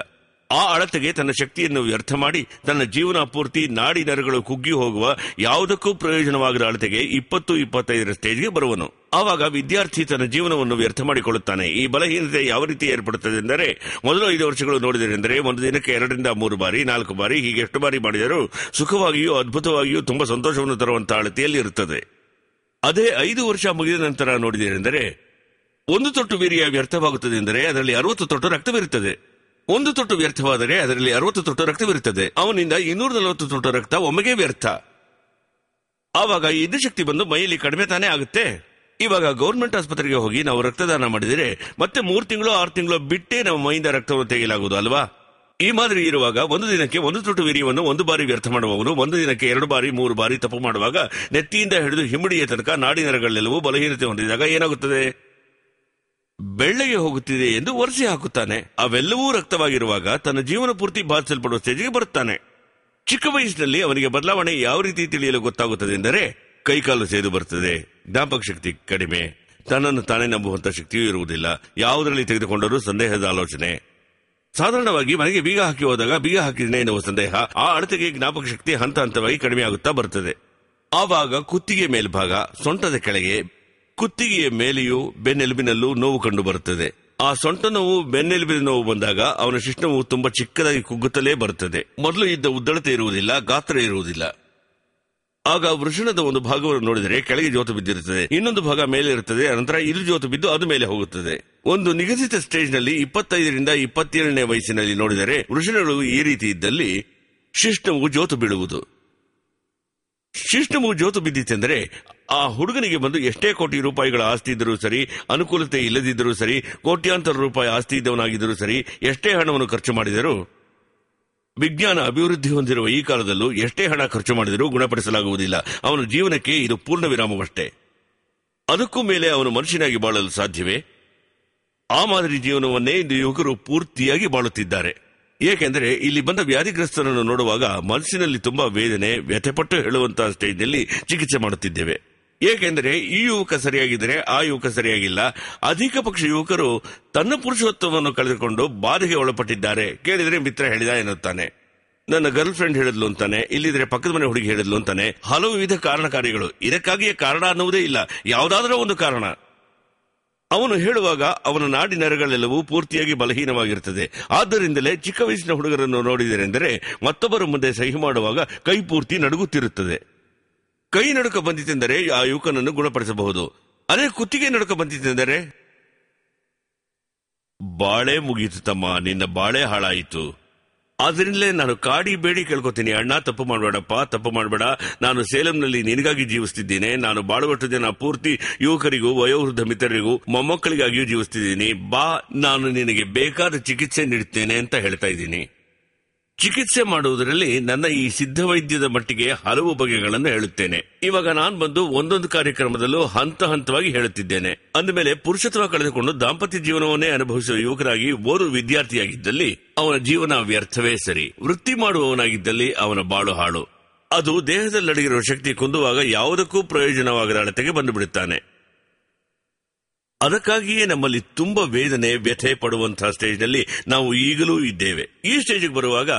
ಆ ಅಳತೆಗೆ ತನ್ನ ಶಕ್ತಿಯನ್ನು ವ್ಯರ್ಥ ಮಾಡಿ ತನ್ನ ಜೀವನ ಪೂರ್ತಿ ನಾಡಿ ನರಗಳು ಕುಗ್ಗಿ ಹೋಗುವ ಯಾವುದಕ್ಕೂ ಪ್ರಯೋಜನವಾಗದ ಅಳತೆಗೆ 20-25 ಸ್ಟೇಜ್ಗೆ ಬರುವನು. ಆವಾಗ ವಿದ್ಯಾರ್ಥಿ ತನ್ನ ಜೀವನವನ್ನು ವ್ಯರ್ಥ ಮಾಡಿಕೊಳ್ಳುತ್ತಾನೆ. ಈ ಬಲಹೀನತೆ ಯಾವ ರೀತಿ ಏರ್ಪಡುತ್ತದೆ ಎಂದರೆ, ಮೊದಲು 5 ವರ್ಷಗಳು ನೋಡಿದರೆಂದರೆ ಒಂದು ದಿನಕ್ಕೆ 2-3 ಬಾರಿ 4 ಬಾರಿ ಹೀಗೆ ಎಷ್ಟು ಬಾರಿ ಮಾಡಿದರೂ ಸುಖವಾಗಿಯೂ ಅದ್ಭುತವಾಗಿಯೂ ತುಂಬಾ ಸಂತೋಷವನ್ನು ತರುವಂತಹ ಅಳತೆಯಲ್ಲಿ ಇರುತ್ತದೆ. ಅದೇ 5 ವರ್ಷ ಮುಗಿದ ನಂತರ ನೋಡಿದರೆಂದರೆ 1 ತೊಟ್ಟು ವೀರ್ಯ ವ್ಯರ್ಥವಾಗುತ್ತದೆ ಎಂದರೆ ಅದರಲ್ಲಿ 60 ತೊಟ್ಟು ರಕ್ತವಿರುತ್ತದೆ. 1 ತೊಟ್ಟು ವ್ಯರ್ಥವಾದರೆ ಅದರಲ್ಲಿ 60 ತೊಟ್ಟು ರಕ್ತವಿರುತ್ತದೆ. ಅವನಿಂದ 240 ತೊಟ್ಟು ರಕ್ತ ಒಮ್ಮೆಗೆ ವ್ಯರ್ಥ. ಆವಾಗ ಇದ್ದ ಶಕ್ತಿ ಬಂದು ಮೈಯಲ್ಲಿ ಕಡಿಮೆ ತಾನೇ ಆಗುತ್ತೆ. ಇವಾಗ ಗೌರ್ಮೆಂಟ್ ಆಸ್ಪತ್ರೆಗೆ ಹೋಗಿ ನಾವು ರಕ್ತದಾನ ಮಾಡಿದರೆ ಮತ್ತೆ 3 ತಿಂಗಳು 6 ತಿಂಗಳು ಬಿಟ್ಟೇ ನಮ್ಮ ಮೈಯಿಂದ ರಕ್ತವನ್ನು ತೆಗೆಯಲಾಗುವುದು ಅಲ್ವಾ? ಈ ಮಾದರಿ ಇರುವಾಗ ಒಂದು ದಿನಕ್ಕೆ 1 ತೊಟ್ಟು ವೀರ್ಯವನ್ನು 1 ಬಾರಿ ವ್ಯರ್ಥ ಮಾಡುವವನು ಒಂದು ದಿನಕ್ಕೆ 2 ಬಾರಿ 3 ಬಾರಿ ತಪ್ಪು ಮಾಡುವಾಗ ನೆತ್ತಿಯಿಂದ ಹಿಡಿದು ಹಿಮ್ಮಡಿಯ ತನಕ ನಾಡಿ ನರಗಳೆಲ್ಲವೂ ಬಲಹೀನತೆ ಹೊಂದಿದಾಗ ಏನಾಗುತ್ತದೆ? ಬೆಳ್ಳಗೆ ಹೋಗುತ್ತಿದೆ ಎಂದು ಒರೆಸಿ ಹಾಕುತ್ತಾನೆ. ಅವೆಲ್ಲವೂ ರಕ್ತವಾಗಿರುವಾಗ ತನ್ನ ಜೀವನ ಪೂರ್ತಿ ಬಾಧಿಸಲ್ಪಡುವ ಸ್ಟೇಜ್ಗೆ ಬರುತ್ತಾನೆ. ಚಿಕ್ಕ ವಯಸ್ಸಿನಲ್ಲಿ ಅವನಿಗೆ ಬದಲಾವಣೆ ಯಾವ ರೀತಿ ತಿಳಿಯಲು ಗೊತ್ತಾಗುತ್ತದೆ ಎಂದರೆ, ಕೈಕಾಲು ಸೇದು ಬರುತ್ತದೆ, ಜ್ಞಾಪಕ ಶಕ್ತಿ ಕಡಿಮೆ, ತನ್ನನ್ನು ತಾನೇ ನಂಬುವಂತಹ ಶಕ್ತಿಯೂ ಇರುವುದಿಲ್ಲ, ಯಾವುದರಲ್ಲಿ ತೆಗೆದುಕೊಂಡರೂ ಸಂದೇಹದ ಆಲೋಚನೆ. ಸಾಧಾರಣವಾಗಿ ಮನೆಗೆ ಬೀಗ ಹಾಕಿ ಹೋದಾಗ ಬೀಗ ಹಾಕಿದನೆ ಎನ್ನುವ ಸಂದೇಹ, ಆ ಅಳತೆಗೆ ಜ್ಞಾಪಕ ಶಕ್ತಿ ಹಂತ ಹಂತವಾಗಿ ಕಡಿಮೆ ಆಗುತ್ತಾ ಬರುತ್ತದೆ. ಆವಾಗ ಕುತ್ತಿಗೆ ಮೇಲ್ಭಾಗ, ಸೊಂಟದ ಕೆಳಗೆ, ಕುತ್ತಿಗೆಯ ಮೇಲೆಯೂ ಬೆನ್ನೆಲುಬಿನಲ್ಲೂ ನೋವು ಕಂಡು ಬರುತ್ತದೆ. ಆ ಸೊಂಟ ನೋವು, ಬೆನ್ನೆಲುಬಿನ ನೋವು ಬಂದಾಗ ಅವನ ಶಿಶ್ನವು ತುಂಬಾ ಚಿಕ್ಕದಾಗಿ ಕುಗ್ಗುತ್ತಲೇ ಬರುತ್ತದೆ. ಮೊದಲು ಇದ್ದ ಉದ್ದಳತೆ ಇರುವುದಿಲ್ಲ, ಗಾತ್ರ ಇರುವುದಿಲ್ಲ. ಆಗ ವೃಷಣದ ಒಂದು ಭಾಗವನ್ನು ನೋಡಿದರೆ ಕೆಳಗೆ ಜೋತು ಬಿದ್ದಿರುತ್ತದೆ, ಇನ್ನೊಂದು ಭಾಗ ಮೇಲೆ ಇರುತ್ತದೆ, ಅನಂತರ ಇಲ್ಲಿ ಜೋತು ಬಿದ್ದು ಅದು ಮೇಲೆ ಹೋಗುತ್ತದೆ. ಒಂದು ನಿಗದಿತ ಸ್ಟೇಜ್ನಲ್ಲಿ 25ರಿಂದ 27ನೇ ವಯಸ್ಸಿನಲ್ಲಿ ನೋಡಿದರೆ ವೃಷಣಗಳು ಈ ರೀತಿ ಇದ್ದಲ್ಲಿ ಶಿಷ್ಣವು ಜೋತು ಬೀಳುವುದು. ಶಿಷ್ಣವು ಜೋತು ಬಿದ್ದಿತೆಂದರೆ ಆ ಹುಡುಗನಿಗೆ ಬಂದು ಎಷ್ಟೇ ಕೋಟಿ ರೂಪಾಯಿಗಳ ಆಸ್ತಿ ಇದ್ದರೂ ಸರಿ, ಅನುಕೂಲತೆ ಇಲ್ಲದಿದ್ದರೂ ಸರಿ, ಕೋಟ್ಯಾಂತರ ರೂಪಾಯಿ ಆಸ್ತಿ ಇದ್ದವನಾಗಿದ್ದರೂ ಸರಿ, ಎಷ್ಟೇ ಹಣವನ್ನು ಖರ್ಚು ಮಾಡಿದರೂ, ವಿಜ್ಞಾನ ಅಭಿವೃದ್ಧಿ ಹೊಂದಿರುವ ಈ ಕಾಲದಲ್ಲೂ ಎಷ್ಟೇ ಹಣ ಖರ್ಚು ಮಾಡಿದರೂ ಗುಣಪಡಿಸಲಾಗುವುದಿಲ್ಲ. ಅವನ ಜೀವನಕ್ಕೆ ಇದು ಪೂರ್ಣ ವಿರಾಮವಷ್ಟೇ. ಅದಕ್ಕೂ ಮೇಲೆ ಅವನು ಮನುಷ್ಯನಾಗಿ ಬಾಳಲು ಸಾಧ್ಯವೇ? ಆ ಮಾದರಿ ಜೀವನವನ್ನೇ ಇಂದು ಯುವಕರು ಪೂರ್ತಿಯಾಗಿ ಬಾಳುತ್ತಿದ್ದಾರೆ. ಏಕೆಂದರೆ ಇಲ್ಲಿ ಬಂದ ವ್ಯಾಧಿಗ್ರಸ್ತರನ್ನು ನೋಡುವಾಗ ಮನಸ್ಸಿನಲ್ಲಿ ತುಂಬಾ ವೇದನೆ, ವ್ಯಥೆಪಟ್ಟು ಹೇಳುವಂತಹ ಸ್ಟೇಜ್ನಲ್ಲಿ ಚಿಕಿತ್ಸೆ ಮಾಡುತ್ತಿದ್ದೇವೆ. ಏಕೆಂದರೆ ಈ ಯುವಕ ಸರಿಯಾಗಿದ್ದರೆ ಆ ಯುವಕ ಸರಿಯಾಗಿಲ್ಲ. ಅಧಿಕ ಪಕ್ಷ ಯುವಕರು ತನ್ನ ಪುರುಷತ್ವವನ್ನು ಕಳೆದುಕೊಂಡು ಬಾಧೆಗೆ ಒಳಪಟ್ಟಿದ್ದಾರೆ. ಕೇಳಿದರೆ ಮಿತ್ರ ಹೇಳಿದ ಎನ್ನುತ್ತಾನೆ, ನನ್ನ ಗರ್ಲ್ ಫ್ರೆಂಡ್ ಹೇಳಿದ್ಲು ಅಂತಾನೆ, ಇಲ್ಲಿದ್ರೆ ಪಕ್ಕದ ಮನೆ ಹುಡುಗಿ ಹೇಳಿದ್ಲು ಅಂತಾನೆ. ಹಲವು ವಿಧ ಕಾರಣಕಾರಿಗಳು. ಇದಕ್ಕಾಗಿಯೇ ಕಾರಣ ಅನ್ನುವುದೇ ಇಲ್ಲ, ಯಾವುದಾದರೂ ಒಂದು ಕಾರಣ. ಅವನು ಹೇಳುವಾಗ ಅವನ ನಾಡಿ ನರಗಳೆಲ್ಲವೂ ಪೂರ್ತಿಯಾಗಿ ಬಲಹೀನವಾಗಿರುತ್ತದೆ. ಆದ್ದರಿಂದಲೇ ಚಿಕ್ಕ ವಯಸ್ಸಿನ ಹುಡುಗರನ್ನು ನೋಡಿದರೆಂದರೆ ಮತ್ತೊಬ್ಬರ ಮುಂದೆ ಸಹಿ ಮಾಡುವಾಗ ಕೈ ಪೂರ್ತಿ ನಡುಗುತ್ತಿರುತ್ತದೆ. ಕೈ ನಡುಕ ಬಂದಿತೆಂದರೆ ಆ ಯುವಕನನ್ನು ಗುಣಪಡಿಸಬಹುದು. ಅದೇ ಕುತ್ತಿಗೆ ನಡುಕ ಬಂದಿತೆಂದರೆ ಬಾಳೆ ಮುಗೀತು ತಮ್ಮ, ನಿನ್ನ ಬಾಳೆ ಹಾಳಾಯಿತು. ಆದ್ರಿಂದಲೇ ನಾನು ಕಾಡಿ ಬೇಡಿ ಕೇಳ್ಕೊತೀನಿ, ಅಣ್ಣ ತಪ್ಪು ಮಾಡಬೇಡಪ್ಪ, ತಪ್ಪು ಮಾಡಬೇಡ. ನಾನು ಸೇಲಂನಲ್ಲಿ ನಿನಗಾಗಿ ಜೀವಿಸ್ತಿದ್ದೇನೆ. ನಾನು ಬಾಳುವಷ್ಟು ಜನ ಪೂರ್ತಿ ಯುವಕರಿಗೂ ವಯೋವೃದ್ಧ ಮಿತ್ರರಿಗೂ ಮೊಮ್ಮಕ್ಕಳಿಗಾಗಿಯೂ ಜೀವಿಸ್ತಿದ್ದೀನಿ. ಬಾ, ನಾನು ನಿನಗೆ ಬೇಕಾದ ಚಿಕಿತ್ಸೆ ನೀಡುತ್ತೇನೆ ಅಂತ ಹೇಳ್ತಾ ಇದ್ದೀನಿ. ಚಿಕಿತ್ಸೆ ಮಾಡುವುದರಲ್ಲಿ ನನ್ನ ಈ ಸಿದ್ಧ ವೈದ್ಯದ ಮಟ್ಟಿಗೆ ಹಲವು ಬಗೆಗಳನ್ನು ಹೇಳುತ್ತೇನೆ. ಇವಾಗ ನಾನು ಬಂದು ಒಂದೊಂದು ಕಾರ್ಯಕ್ರಮದಲ್ಲೂ ಹಂತ ಹಂತವಾಗಿ ಹೇಳುತ್ತಿದ್ದೇನೆ. ಅಂದಮೇಲೆ ಪುರುಷತ್ವ ಕಳೆದುಕೊಂಡು ದಾಂಪತ್ಯ ಜೀವನವನ್ನೇ ಅನುಭವಿಸುವ ಯುವಕರಾಗಿ ಓರ್ವ ವಿದ್ಯಾರ್ಥಿಯಾಗಿದ್ದಲ್ಲಿ ಅವನ ಜೀವನ ವ್ಯರ್ಥವೇ ಸರಿ. ವೃತ್ತಿ ಮಾಡುವವನಾಗಿದ್ದಲ್ಲಿ ಅವನ ಬಾಳು ಹಾಳು. ಅದು ದೇಹದಲ್ಲಡಗಿರುವ ಶಕ್ತಿ ಕುಂದುವಾಗ ಯಾವುದಕ್ಕೂ ಪ್ರಯೋಜನವಾಗದ ಅಳತೆಗೆ ಬಂದು ಬಿಡುತ್ತಾನೆ. ಅದಕ್ಕಾಗಿಯೇ ನಮ್ಮಲ್ಲಿ ತುಂಬಾ ವೇದನೆ, ವ್ಯಥೆ ಪಡುವಂತಹ ಸ್ಟೇಜ್ನಲ್ಲಿ ನಾವು ಈಗಲೂ ಇದ್ದೇವೆ. ಈ ಸ್ಟೇಜಿಗೆ ಬರುವಾಗ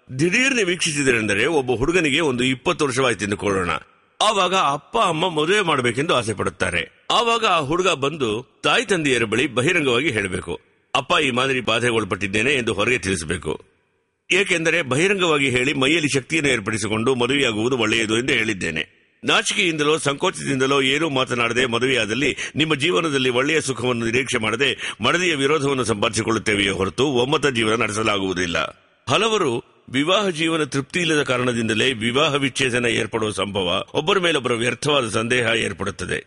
ದಿಢೀರ್ನೆ ವೀಕ್ಷಿಸಿದರೆಂದರೆ ಒಬ್ಬ ಹುಡುಗನಿಗೆ ಒಂದು 20 ವರ್ಷವಾಯ್ತು ಎಂದುಕೊಳ್ಳೋಣ. ಆವಾಗ ಅಪ್ಪ ಅಮ್ಮ ಮದುವೆ ಮಾಡಬೇಕೆಂದು ಆಸೆ ಪಡುತ್ತಾರೆ. ಆವಾಗ ಆ ಹುಡುಗ ಬಂದು ತಾಯಿ ತಂದೆಯರ ಬಳಿ ಬಹಿರಂಗವಾಗಿ ಹೇಳಬೇಕು, ಅಪ್ಪ ಈ ಮಾದರಿ ಬಾಧೆಗೆ ಒಳಪಟ್ಟಿದ್ದೇನೆ ಎಂದು ಹೊರಗೆ ತಿಳಿಸಬೇಕು. ಏಕೆಂದರೆ ಬಹಿರಂಗವಾಗಿ ಹೇಳಿ ಮೈಯಲ್ಲಿ ಶಕ್ತಿಯನ್ನು ಏರ್ಪಡಿಸಿಕೊಂಡು ಮದುವೆಯಾಗುವುದು ಒಳ್ಳೆಯದು ಎಂದು ಹೇಳಿದ್ದೇನೆ. ನಾಚಿಕೆಯಿಂದಲೋ ಸಂಕೋಚದಿಂದಲೋ ಏನೂ ಮಾತನಾಡದೆ ಮದುವೆಯಾದಲ್ಲಿ ನಿಮ್ಮ ಜೀವನದಲ್ಲಿ ಒಳ್ಳೆಯ ಸುಖವನ್ನು ನಿರೀಕ್ಷೆ ಮಾಡದೆ ಮಡದಿಯ ವಿರೋಧವನ್ನು ಸಂಪಾದಿಸಿಕೊಳ್ಳುತ್ತೇವೆಯೇ ಹೊರತು ಒಮ್ಮತ ಜೀವನ ನಡೆಸಲಾಗುವುದಿಲ್ಲ. ಹಲವರು ವಿವಾಹ ಜೀವನ ತೃಪ್ತಿ ಇಲ್ಲದ ಕಾರಣದಿಂದಲೇ ವಿವಾಹ ವಿಚ್ಛೇದನ ಏರ್ಪಡುವ ಸಂಭವ, ಒಬ್ಬರ ಮೇಲೊಬ್ಬರ ವ್ಯರ್ಥವಾದ ಸಂದೇಹ ಏರ್ಪಡುತ್ತದೆ.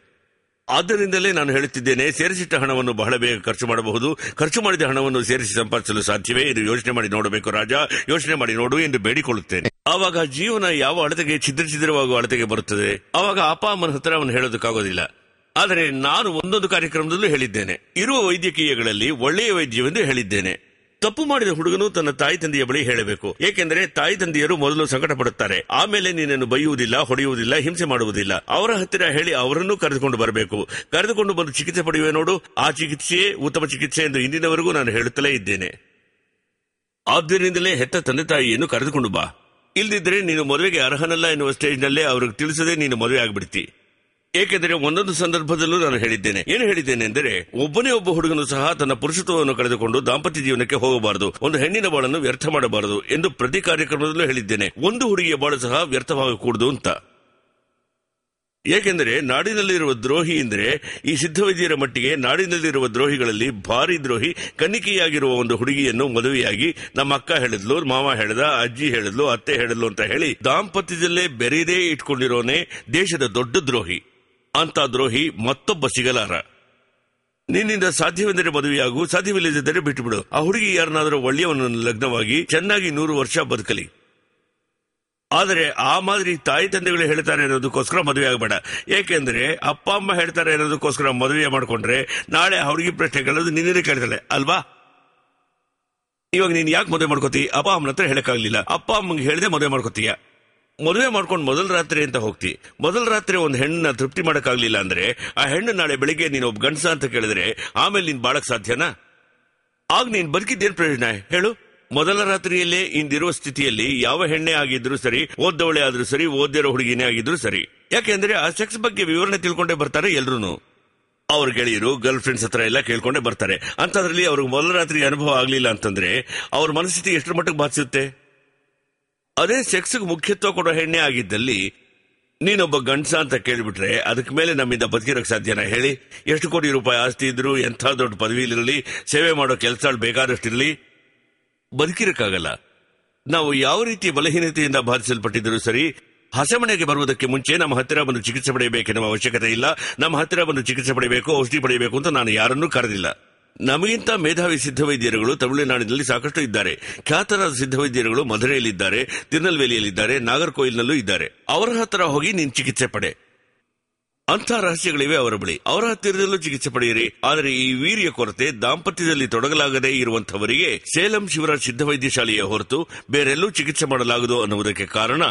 ಆದ್ದರಿಂದಲೇ ನಾನು ಹೇಳುತ್ತಿದ್ದೇನೆ, ಸೇರಿಸಿಟ್ಟ ಹಣವನ್ನು ಬಹಳ ಬೇಗ ಖರ್ಚು ಮಾಡಬಹುದು. ಖರ್ಚು ಮಾಡಿದ ಹಣವನ್ನು ಸೇರಿಸಿ ಸಂಪಾದಿಸಲು ಸಾಧ್ಯವೇ? ಇದು ಯೋಚನೆ ಮಾಡಿ ನೋಡಬೇಕು ರಾಜ, ಯೋಚನೆ ಮಾಡಿ ನೋಡು ಎಂದು ಬೇಡಿಕೊಳ್ಳುತ್ತೇನೆ. ಆವಾಗ ಜೀವನ ಯಾವ ಅಳತೆಗೆ ಛಿದ್ರವಾಗುವ ಅಳತೆಗೆ ಬರುತ್ತದೆ. ಆವಾಗ ಅಪ್ಪ ಅಮ್ಮನ ಹತ್ರ ಅವನು ಹೇಳೋದಕ್ಕಾಗೋದಿಲ್ಲ. ಆದರೆ ನಾನು ಒಂದೊಂದು ಕಾರ್ಯಕ್ರಮದಲ್ಲೂ ಹೇಳಿದ್ದೇನೆ, ಇರುವ ವೈದ್ಯಕೀಯಗಳಲ್ಲಿ ಒಳ್ಳೆಯ ವೈದ್ಯವೆಂದು ಹೇಳಿದ್ದೇನೆ. ತಪ್ಪು ಮಾಡಿದ ಹುಡುಗನು ತನ್ನ ತಾಯಿ ತಂದೆಯ ಬಳಿ ಹೇಳಬೇಕು. ಏಕೆಂದರೆ ತಾಯಿ ತಂದೆಯರು ಮೊದಲು ಸಂಕಟ ಪಡುತ್ತಾರೆ, ಆಮೇಲೆ ನಿನ್ನನ್ನು ಬೈಯುವುದಿಲ್ಲ, ಹೊಡೆಯುವುದಿಲ್ಲ, ಹಿಂಸೆ ಮಾಡುವುದಿಲ್ಲ. ಅವರ ಹತ್ತಿರ ಹೇಳಿ ಅವರನ್ನು ಕರೆದುಕೊಂಡು ಬರಬೇಕು. ಕರೆದುಕೊಂಡು ಬಂದು ಚಿಕಿತ್ಸೆ ಪಡೆಯುವೆ ನೋಡು, ಆ ಚಿಕಿತ್ಸೆಯೇ ಉತ್ತಮ ಚಿಕಿತ್ಸೆ ಎಂದು ಇಂದಿನವರೆಗೂ ನಾನು ಹೇಳುತ್ತಲೇ ಇದ್ದೇನೆ. ಆದ್ದರಿಂದಲೇ ಹೆತ್ತ ತಂದೆ ತಾಯಿಯನ್ನು ಕರೆದುಕೊಂಡು ಬಾ. ಇಲ್ದಿದ್ರೆ ನೀನು ಮದುವೆಗೆ ಅರ್ಹನಲ್ಲ ಎನ್ನುವ ಸ್ಟೇಜ್ನಲ್ಲೇ ಅವ್ರಿಗೆ ತಿಳಿಸದೆ ನೀನು ಮದುವೆ ಆಗ್ಬಿಡ್ತಿ. ಏಕೆಂದರೆ ಒಂದೊಂದು ಸಂದರ್ಭದಲ್ಲೂ ನಾನು ಹೇಳಿದ್ದೇನೆ. ಏನು ಹೇಳಿದ್ದೇನೆ ಎಂದರೆ, ಒಬ್ಬನೇ ಒಬ್ಬ ಹುಡುಗನು ಸಹ ತನ್ನ ಪುರುಷತ್ವವನ್ನು ಕಳೆದುಕೊಂಡು ದಾಂಪತ್ಯ ಜೀವನಕ್ಕೆ ಹೋಗಬಾರದು, ಒಂದು ಹೆಣ್ಣಿನ ಬಾಳನ್ನು ವ್ಯರ್ಥ ಮಾಡಬಾರದು ಎಂದು ಪ್ರತಿ ಕಾರ್ಯಕ್ರಮದಲ್ಲೂ ಹೇಳಿದ್ದೇನೆ. ಒಂದು ಹುಡುಗಿಯ ಬಾಳು ಸಹ ವ್ಯರ್ಥವಾಗಕೂಡದು ಅಂತ. ಏಕೆಂದರೆ ನಾಡಿನಲ್ಲಿರುವ ದ್ರೋಹಿ ಎಂದರೆ ಈ ಸಿದ್ಧವೈದ್ಯರ ಮಟ್ಟಿಗೆ ನಾಡಿನಲ್ಲಿರುವ ದ್ರೋಹಿಗಳಲ್ಲಿ ಭಾರಿ ದ್ರೋಹಿ ಕನ್ನಿಕೆಯಾಗಿರುವ ಒಂದು ಹುಡುಗಿಯನ್ನು ಮದುವೆಯಾಗಿ ನಮ್ಮ ಅಕ್ಕ ಹೇಳಿದ್ಲು, ಮಾವ ಹೇಳ್ದ, ಅಜ್ಜಿ ಹೇಳಿದ್ಲು, ಅತ್ತೆ ಹೇಳಿದ್ಲು ಅಂತ ಹೇಳಿ ದಾಂಪತ್ಯದಲ್ಲೇ ಬೆರೆಯದೇ ಇಟ್ಕೊಂಡಿರೋನೇ ದೇಶದ ದೊಡ್ಡ ದ್ರೋಹಿ. ಅಂತ ದ್ರೋಹಿ ಮತ್ತೊಬ್ಬ ಸಿಗಲಾರ. ನಿನ್ನಿಂದ ಸಾಧ್ಯವೆಂದರೆ ಮದುವೆಯಾಗು, ಸಾಧ್ಯವಿಲ್ಲದಿದ್ದರೆ ಬಿಟ್ಟುಬಿಡು. ಆ ಹುಡುಗಿ ಯಾರನ್ನಾದರೂ ಒಳ್ಳೆಯವನನ್ನು ಲಗ್ನವಾಗಿ ಚೆನ್ನಾಗಿ 100 ವರ್ಷ ಬದುಕಲಿ. ಆದರೆ ಆ ಮಾದರಿ ತಾಯಿ ತಂದೆಗಳು ಹೇಳ್ತಾರೆ ಅನ್ನೋದಕ್ಕೋಸ್ಕರ ಮದುವೆ ಆಗಬೇಡ. ಏಕೆಂದ್ರೆ ಅಪ್ಪ ಅಮ್ಮ ಹೇಳ್ತಾರೆ ಅನ್ನೋದಕ್ಕೋಸ್ಕರ ಮದುವೆ ಮಾಡ್ಕೊಂಡ್ರೆ ನಾಳೆ ಆ ಹುಡುಗಿ ಪ್ರಶ್ನೆಗಳದು ನಿನ್ನೇ ಕೇಳ್ತಾಳೆ ಅಲ್ವಾ? ಇವಾಗ ನೀನ್ ಯಾಕೆ ಮದುವೆ ಮಾಡ್ಕೋತಿ? ಅಪ್ಪ ಅಮ್ಮನ ಹತ್ರ ಹೇಳಕ್ಕಾಗ್ಲಿಲ್ಲ, ಅಪ್ಪ ಅಮ್ಮಂಗೆ ಹೇಳದೆ ಮದುವೆ ಮಾಡ್ಕೋತೀಯ. ಮದುವೆ ಮಾಡ್ಕೊಂಡು ಮೊದಲ ರಾತ್ರಿ ಅಂತ ಹೋಗ್ತಿ. ಮೊದಲ ರಾತ್ರಿ ಒಂದು ಹೆಣ್ಣನ್ನ ತೃಪ್ತಿ ಮಾಡಕ್ಕಾಗ್ಲಿಲ್ಲ ಅಂದ್ರೆ ಆ ಹೆಣ್ಣು ನಾಳೆ ಬೆಳಿಗ್ಗೆ ನೀನು ಒಬ್ಬ ಗಂಡಸ ಅಂತ ಕೇಳಿದ್ರೆ ಆಮೇಲೆ ನೀನ್ ಬಾಳಕ್ ಸಾಧ್ಯನಾ? ಆಗ ನೀನ್ ಬದುಕಿದ್ದೇನ್ ಪ್ರಯೋಜನ ಹೇಳು? ಮೊದಲ ರಾತ್ರಿಯಲ್ಲೇ ಇಂದಿರುವ ಸ್ಥಿತಿಯಲ್ಲಿ ಯಾವ ಹೆಣ್ಣೆ ಆಗಿದ್ರು ಸರಿ, ಓದ್ದವಳೆ ಆದ್ರೂ ಸರಿ, ಓದಿರೋ ಹುಡುಗಿನೇ ಆಗಿದ್ರು ಸರಿ. ಯಾಕೆಂದ್ರೆ ಆ ಸೆಕ್ಸ್ ಬಗ್ಗೆ ವಿವರಣೆ ತಿಳ್ಕೊಂಡೇ ಬರ್ತಾರೆ ಎಲ್ರು. ಅವ್ರ ಗೆಳೆಯರು ಗರ್ಲ್ ಫ್ರೆಂಡ್ಸ್ ಹತ್ರ ಎಲ್ಲ ಕೇಳ್ಕೊಂಡೇ ಬರ್ತಾರೆ. ಅಂತದ್ರಲ್ಲಿ ಅವ್ರಿಗೆ ಮೊದಲ ರಾತ್ರಿ ಅನುಭವ ಆಗ್ಲಿಲ್ಲ ಅಂತಂದ್ರೆ ಅವ್ರ ಮನಸ್ಥಿತಿ ಎಷ್ಟರ ಮಟ್ಟಿಗೆ ಬಾಧಿಸುತ್ತೆ? ಅದೇ ಸೆಕ್ಸ್ಗೆ ಮುಖ್ಯತ್ವ ಕೊಡೋ ಹೆಣ್ಣೆ ಆಗಿದ್ದಲ್ಲಿ ನೀನೊಬ್ಬ ಗಂಡಸ ಅಂತ ಕೇಳಿಬಿಟ್ರೆ ಅದಕ್ಕೆ ಮೇಲೆ ನಮ್ಮಿಂದ ಬದುಕಿರಕ್ ಸಾಧ್ಯನಾ ಹೇಳಿ? ಎಷ್ಟು ಕೋಟಿ ರೂಪಾಯಿ ಆಸ್ತಿ ಇದ್ರು, ಎಂಥ ದೊಡ್ಡ ಪದವಿಲಿರಲಿ, ಸೇವೆ ಮಾಡೋ ಕೆಲಸ ಬೇಕಾದಷ್ಟಿರಲಿ, ಬದುಕಿರಕ್ಕಾಗಲ್ಲ. ನಾವು ಯಾವ ರೀತಿಯ ಬಲಹೀನತೆಯಿಂದ ಬಾಧಿಸಲ್ಪಟ್ಟಿದ್ದರೂ ಸರಿ, ಹಸೆಮಣೆಗೆ ಬರುವುದಕ್ಕೆ ಮುಂಚೆ ನಮ್ಮ ಹತ್ತಿರ ಬಂದು ಚಿಕಿತ್ಸೆ ಪಡೆಯಬೇಕೆನ್ನುವ ಅವಶ್ಯಕತೆ ಇಲ್ಲ. ನಮ್ಮ ಹತ್ತಿರ ಬಂದು ಚಿಕಿತ್ಸೆ ಪಡೆಯಬೇಕು, ಔಷಧಿ ಪಡೆಯಬೇಕು ಅಂತ ನಾನು ಯಾರನ್ನೂ ಕರೆದಿಲ್ಲ. ನಮಗಿಂತ ಮೇಧಾವಿ ಸಿದ್ಧವೈದ್ಯರುಗಳು ತಮಿಳುನಾಡಿನಲ್ಲಿ ಸಾಕಷ್ಟು ಇದ್ದಾರೆ. ಖ್ಯಾತರಾದ ಸಿದ್ಧವೈದ್ಯರುಗಳು ಮಧುರೆಯಲ್ಲಿದ್ದಾರೆ, ತಿರುನಲ್ವೇಲಿಯಲ್ಲಿದ್ದಾರೆ, ನಾಗರ್ಕೋಯಿಲ್ನಲ್ಲೂ ಇದ್ದಾರೆ. ಅವರ ಹತ್ತಿರ ಹೋಗಿ ನೀನು ಚಿಕಿತ್ಸೆ ಪಡೆ. ಅಂಥ ರಹಸ್ಯಗಳಿವೆ ಅವರ ಬಳಿ. ಅವರ ಹತ್ತಿರದಲ್ಲೂ ಚಿಕಿತ್ಸೆ ಪಡೆಯಿರಿ. ಆದರೆ ಈ ವೀರ್ಯ ಕೊರತೆ, ದಾಂಪತ್ಯದಲ್ಲಿ ತೊಡಗಲಾಗದೇ ಇರುವಂತವರಿಗೆ ಸೇಲಂ ಶಿವರಾಜ್ ಸಿದ್ಧವೈದ್ಯ ಶಾಲೆಯ ಹೊರತು ಬೇರೆಲ್ಲೂ ಚಿಕಿತ್ಸೆ ಮಾಡಲಾಗದು ಅನ್ನುವುದಕ್ಕೆ ಕಾರಣ,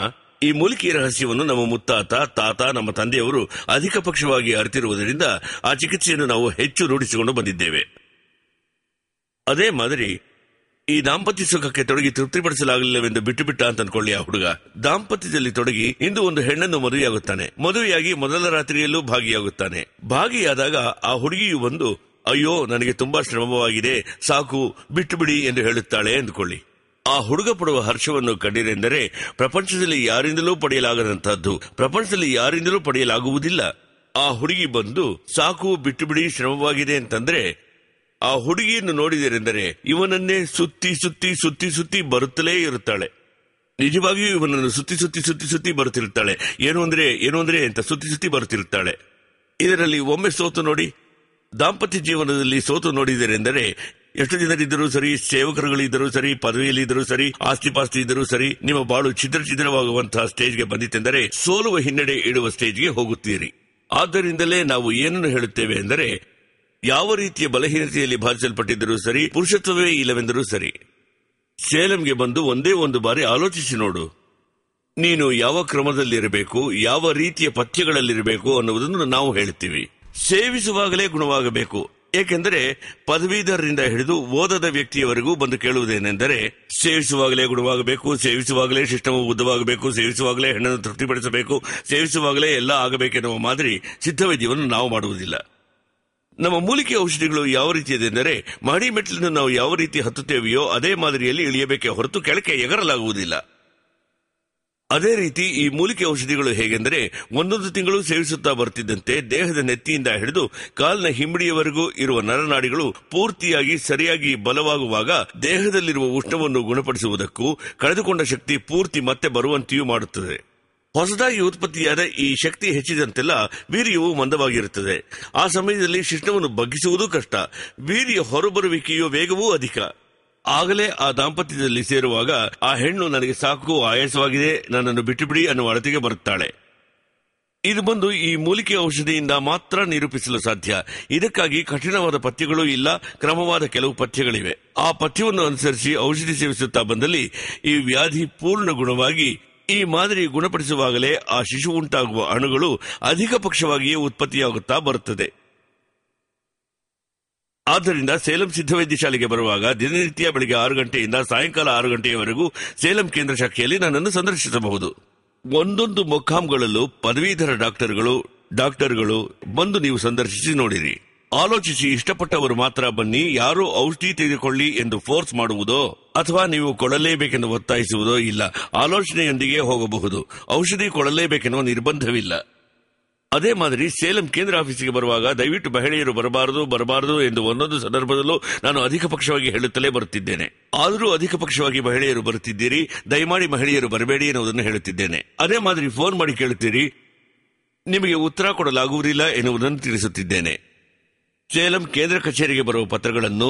ಈ ಮೂಲಿಕೆಯ ರಹಸ್ಯವನ್ನು ನಮ್ಮ ಮುತ್ತಾತ, ತಾತ, ನಮ್ಮ ತಂದೆಯವರು ಅಧಿಕ ಪಕ್ಷವಾಗಿ ಅರಿತಿರುವುದರಿಂದ ಆ ಚಿಕಿತ್ಸೆಯನ್ನು ನಾವು ಹೆಚ್ಚು ರೂಢಿಸಿಕೊಂಡು ಬಂದಿದ್ದೇವೆ. ಅದೇ ಮಾದರಿ ಈ ದಾಂಪತ್ಯ ಸುಖಕ್ಕೆ ತೊಡಗಿ ತೃಪ್ತಿಪಡಿಸಲಾಗಲಿಲ್ಲವೆಂದು ಬಿಟ್ಟು ಬಿಟ್ಟ ಅಂತ ಅನ್ಕೊಳ್ಳಿ. ಆ ಹುಡುಗ ದಾಂಪತ್ಯದಲ್ಲಿ ತೊಡಗಿ ಇಂದು ಒಂದು ಹೆಣ್ಣನ್ನು ಮದುವೆಯಾಗುತ್ತಾನೆ. ಮದುವೆಯಾಗಿ ಮೊದಲ ರಾತ್ರಿಯಲ್ಲೂ ಭಾಗಿಯಾಗುತ್ತಾನೆ. ಭಾಗಿಯಾದಾಗ ಆ ಹುಡುಗಿಯು ಬಂದು, ಅಯ್ಯೋ ನನಗೆ ತುಂಬಾ ಶ್ರಮವಾಗಿದೆ, ಸಾಕು ಬಿಟ್ಟು ಬಿಡಿ ಎಂದು ಹೇಳುತ್ತಾಳೆ ಎಂದುಕೊಳ್ಳಿ. ಆ ಹುಡುಗ ಪಡುವ ಹರ್ಷವನ್ನು ಕಂಡಿರೆಂದರೆ ಪ್ರಪಂಚದಲ್ಲಿ ಯಾರಿಂದಲೂ ಪಡೆಯಲಾಗದಂತಹದ್ದು, ಪ್ರಪಂಚದಲ್ಲಿ ಯಾರಿಂದಲೂ ಪಡೆಯಲಾಗುವುದಿಲ್ಲ. ಆ ಹುಡುಗಿ ಬಂದು ಸಾಕು ಬಿಟ್ಟು ಬಿಡಿ ಶ್ರಮವಾಗಿದೆ ಅಂತಂದ್ರೆ ಆ ಹುಡುಗಿಯನ್ನು ನೋಡಿದರೆಂದರೆ ಇವನನ್ನೇ ಸುತ್ತಿ ಸುತ್ತಿ ಸುತ್ತಿ ಸುತ್ತಿ ಬರುತ್ತಲೇ ಇರುತ್ತಾಳೆ. ನಿಜವಾಗಿಯೂ ಇವನನ್ನು ಸುತ್ತಿ ಸುತ್ತಿ ಸುತ್ತಿ ಸುತ್ತಿ ಬರುತ್ತಿರುತ್ತಾಳೆ. ಏನು ಅಂದ್ರೆ ಅಂತ ಸುತ್ತಿ ಸುತ್ತಿ ಬರುತ್ತಿರುತ್ತಾಳೆ. ಇದರಲ್ಲಿ ಒಮ್ಮೆ ಸೋತು ನೋಡಿ, ದಾಂಪತ್ಯ ಜೀವನದಲ್ಲಿ ಸೋತು ನೋಡಿದರೆಂದರೆ ಎಷ್ಟು ಜನರಿದ್ದರೂ ಸರಿ, ಸೇವಕರುಗಳಿದ್ದರೂ ಸರಿ, ಪದವಿಯಲ್ಲಿದ್ದರೂ ಸರಿ, ಆಸ್ತಿಪಾಸ್ತಿ ಇದ್ದರೂ ಸರಿ, ನಿಮ್ಮ ಬಾಳು ಛಿದ್ರ ಸ್ಟೇಜ್ಗೆ ಬಂದಿತ್ತೆಂದರೆ ಸೋಲುವ ಹಿನ್ನಡೆ ಇಡುವ ಸ್ಟೇಜ್ಗೆ ಹೋಗುತ್ತೀರಿ. ಆದ್ದರಿಂದಲೇ ನಾವು ಏನನ್ನು ಹೇಳುತ್ತೇವೆ ಎಂದರೆ, ಯಾವ ರೀತಿಯ ಬಲಹೀನತೆಯಲ್ಲಿ ಬಾಧಿಸಲ್ಪಟ್ಟಿದ್ದರೂ ಸರಿ, ಪುರುಷತ್ವವೇ ಇಲ್ಲವೆಂದರೂ ಸರಿ, ಸೇಲಂಗೆ ಬಂದು ಒಂದೇ ಒಂದು ಬಾರಿ ಆಲೋಚಿಸಿ ನೋಡು. ನೀನು ಯಾವ ಕ್ರಮದಲ್ಲಿರಬೇಕು, ಯಾವ ರೀತಿಯ ಪಥ್ಯಗಳಲ್ಲಿರಬೇಕು ಅನ್ನುವುದನ್ನು ನಾವು ಹೇಳ್ತೀವಿ. ಸೇವಿಸುವಾಗಲೇ ಗುಣವಾಗಬೇಕು. ಏಕೆಂದರೆ ಪದವೀಧರರಿಂದ ಹಿಡಿದು ಓದದ ವ್ಯಕ್ತಿಯವರೆಗೂ ಬಂದು ಕೇಳುವುದೇನೆಂದರೆ, ಸೇವಿಸುವಾಗಲೇ ಗುಣವಾಗಬೇಕು, ಸೇವಿಸುವಾಗಲೇ ಶಿಷ್ಟವು ಉದ್ದವಾಗಬೇಕು, ಸೇವಿಸುವಾಗಲೇ ಹೆಣ್ಣನ್ನು ತೃಪ್ತಿಪಡಿಸಬೇಕು, ಸೇವಿಸುವಾಗಲೇ ಎಲ್ಲ ಆಗಬೇಕೆನ್ನುವ ಮಾದರಿ ಸಿದ್ಧವೈದ್ಯವನ್ನು ನಾವು ಮಾಡುವುದಿಲ್ಲ. ನಮ್ಮ ಮೂಲಿಕೆ ಔಷಧಿಗಳು ಯಾವ ರೀತಿಯದೆಂದರೆ, ಮಹಡಿ ಮೆಟ್ಟಿಲನ್ನು ನಾವು ಯಾವ ರೀತಿ ಹತ್ತುತ್ತೇವೆಯೋ ಅದೇ ಮಾದರಿಯಲ್ಲಿ ಇಳಿಯಬೇಕೆ ಹೊರತು ಕೆಳಕ್ಕೆ ಎಗರಲಾಗುವುದಿಲ್ಲ. ಅದೇ ರೀತಿ ಈ ಮೂಲಿಕೆ ಔಷಧಿಗಳು ಹೇಗೆಂದರೆ, ಒಂದೊಂದು ತಿಂಗಳು ಸೇವಿಸುತ್ತಾ ಬರುತ್ತಿದ್ದಂತೆ ದೇಹದ ನೆತ್ತಿಯಿಂದ ಹಿಡಿದು ಕಾಲಿನ ಹಿಂಬಡಿಯವರೆಗೂ ಇರುವ ನರನಾಡಿಗಳು ಪೂರ್ತಿಯಾಗಿ ಸರಿಯಾಗಿ ಬಲವಾಗುವಾಗ ದೇಹದಲ್ಲಿರುವ ಉಷ್ಣವನ್ನು ಗುಣಪಡಿಸುವುದಕ್ಕೂ ಕಳೆದುಕೊಂಡ ಶಕ್ತಿ ಪೂರ್ತಿ ಮತ್ತೆ ಬರುವಂತೆಯೂ ಮಾಡುತ್ತದೆ. ಹೊಸದಾಗಿ ಉತ್ಪತ್ತಿಯಾದ ಈ ಶಕ್ತಿ ಹೆಚ್ಚಿದಂತೆಲ್ಲ ವೀರ್ಯವು ಮಂದವಾಗಿರುತ್ತದೆ. ಆ ಸಮಯದಲ್ಲಿ ಶಿಷ್ಟವನ್ನು ಬಗ್ಗಿಸುವುದೂ ಕಷ್ಟ. ವೀರ್ಯ ಹೊರಬರುವಿಕೆಯೋ ವೇಗವೂ ಅಧಿಕ. ಆಗಲೇ ಆ ದಾಂಪತ್ಯದಲ್ಲಿ ಸೇರುವಾಗ ಆ ಹೆಣ್ಣು ನನಗೆ ಸಾಕು, ಆಯಾಸವಾಗಿದೆ, ನನ್ನನ್ನು ಬಿಟ್ಟು ಬಿಡಿ ಅನ್ನುವ ಅಳತೆಗೆ ಬರುತ್ತಾಳೆ. ಇದು ಬಂದು ಈ ಮೂಲಿಕೆ ಔಷಧಿಯಿಂದ ಮಾತ್ರ ನಿರೂಪಿಸಲು ಸಾಧ್ಯ. ಇದಕ್ಕಾಗಿ ಕಠಿಣವಾದ ಪಥ್ಯಗಳೂ ಇಲ್ಲ, ಕ್ರಮವಾದ ಕೆಲವು ಪಥ್ಯಗಳಿವೆ. ಆ ಪಥ್ಯವನ್ನು ಅನುಸರಿಸಿ ಔಷಧಿ ಸೇವಿಸುತ್ತಾ ಬಂದಲ್ಲಿ ಈ ವ್ಯಾಧಿ ಪೂರ್ಣ ಗುಣವಾಗಿ ಈ ಮಾದರಿ ಗುಣಪಡಿಸುವಾಗಲೇ ಆ ಶಿಶು ಉಂಟಾಗುವ ಅಣುಗಳು ಅಧಿಕ ಪಕ್ಷವಾಗಿಯೇ ಉತ್ಪತ್ತಿಯಾಗುತ್ತಾ ಬರುತ್ತದೆ. ಆದ್ದರಿಂದ ಸೇಲಂ ಸಿದ್ಧವೈದ್ಯ ಶಾಲೆಗೆ ಬರುವಾಗ ದಿನನಿತ್ಯ ಬೆಳಗ್ಗೆ 6 ಗಂಟೆಯಿಂದ ಸಾಯಂಕಾಲ 6 ಗಂಟೆಯವರೆಗೂ ಸೇಲಂ ಕೇಂದ್ರ ಶಾಖೆಯಲ್ಲಿ ನನ್ನನ್ನು ಸಂದರ್ಶಿಸಬಹುದು. ಒಂದೊಂದು ಮೊಕ್ಕಾಂಗಳಲ್ಲೂ ಪದವೀಧರ ಡಾಕ್ಟರ್ಗಳು ಬಂದು ನೀವು ಸಂದರ್ಶಿಸಿ ನೋಡಿರಿ. ಆಲೋಚಿಸಿ, ಇಷ್ಟಪಟ್ಟವರು ಮಾತ್ರ ಬನ್ನಿ, ಯಾರೂ ಔಷಧಿ ತೆಗೆದುಕೊಳ್ಳಿ ಎಂದು ಫೋರ್ಸ್ ಮಾಡುವುದೋ ಅಥವಾ ನೀವು ಕೊಡಲೇಬೇಕೆಂದು ಒತ್ತಾಯಿಸುವುದೋ ಇಲ್ಲ. ಆಲೋಚನೆಯೊಂದಿಗೆ ಹೋಗಬಹುದು. ಔಷಧಿ ಕೊಡಲೇಬೇಕೆನ್ನುವ ನಿರ್ಬಂಧವಿಲ್ಲ. ಅದೇ ಮಾದರಿ ಸೇಲಂ ಕೇಂದ್ರ ಆಫೀಸಿಗೆ ಬರುವಾಗ ದಯವಿಟ್ಟು ಮಹಿಳೆಯರು ಬರಬಾರದು ಎಂದು ಒಂದೊಂದು ಸಂದರ್ಭದಲ್ಲೂ ನಾನು ಅಧಿಕ ಪಕ್ಷವಾಗಿ ಹೇಳುತ್ತಲೇ ಬರುತ್ತಿದ್ದೇನೆ. ಆದರೂ ಅಧಿಕ ಪಕ್ಷವಾಗಿ ಮಹಿಳೆಯರು ಬರುತ್ತಿದ್ದೀರಿ, ದಯಮಾಡಿ ಮಹಿಳೆಯರು ಬರಬೇಡಿ ಎನ್ನುವುದನ್ನು ಹೇಳುತ್ತಿದ್ದೇನೆ. ಅದೇ ಮಾದರಿ ಫೋನ್ ಮಾಡಿ ಕೇಳುತ್ತೀರಿ, ನಿಮಗೆ ಉತ್ತರ ಕೊಡಲಾಗುವುದಿಲ್ಲ ಎನ್ನುವುದನ್ನು ತಿಳಿಸುತ್ತಿದ್ದೇನೆ. ಸೇಲಂ ಕೇಂದ್ರ ಕಚೇರಿಗೆ ಬರುವ ಪತ್ರಗಳನ್ನು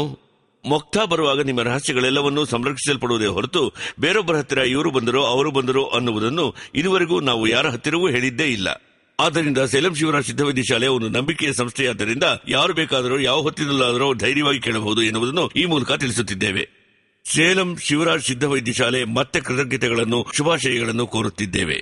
ಮೊಕ್ತಾ ಬರುವಾಗ ನಿಮ್ಮ ರಹಸ್ಯಗಳೆಲ್ಲವನ್ನೂ ಸಂರಕ್ಷಿಸಲ್ಪಡುವುದೇ ಹೊರತು ಬೇರೊಬ್ಬರ ಹತ್ತಿರ ಇವರು ಬಂದರೋ ಅವರು ಬಂದರೋ ಅನ್ನುವುದನ್ನು ಇದುವರೆಗೂ ನಾವು ಯಾರ ಹತ್ತಿರವೂ ಹೇಳಿದ್ದೇ ಇಲ್ಲ. ಆದ್ದರಿಂದ ಸೇಲಂ ಶಿವರಾಜ್ ಸಿದ್ಧವೈದ್ಯ ಶಾಲೆ ಒಂದು ನಂಬಿಕೆಯ ಸಂಸ್ಥೆಯಾದ್ದರಿಂದ ಯಾರು ಬೇಕಾದರೂ ಯಾವ ಹೊತ್ತಿನಲ್ಲಾದರೂ ಧೈರ್ಯವಾಗಿ ಕೇಳಬಹುದು ಎನ್ನುವುದನ್ನು ಈ ಮೂಲಕ ತಿಳಿಸುತ್ತಿದ್ದೇವೆ. ಸೇಲಂ ಶಿವರಾಜ್ ಸಿದ್ಧವೈದ್ಯ ಶಾಲೆ ಮತ್ತೆ ಕೃತಜ್ಞತೆಗಳನ್ನು, ಶುಭಾಶಯಗಳನ್ನು ಕೋರುತ್ತಿದ್ದೇವೆ.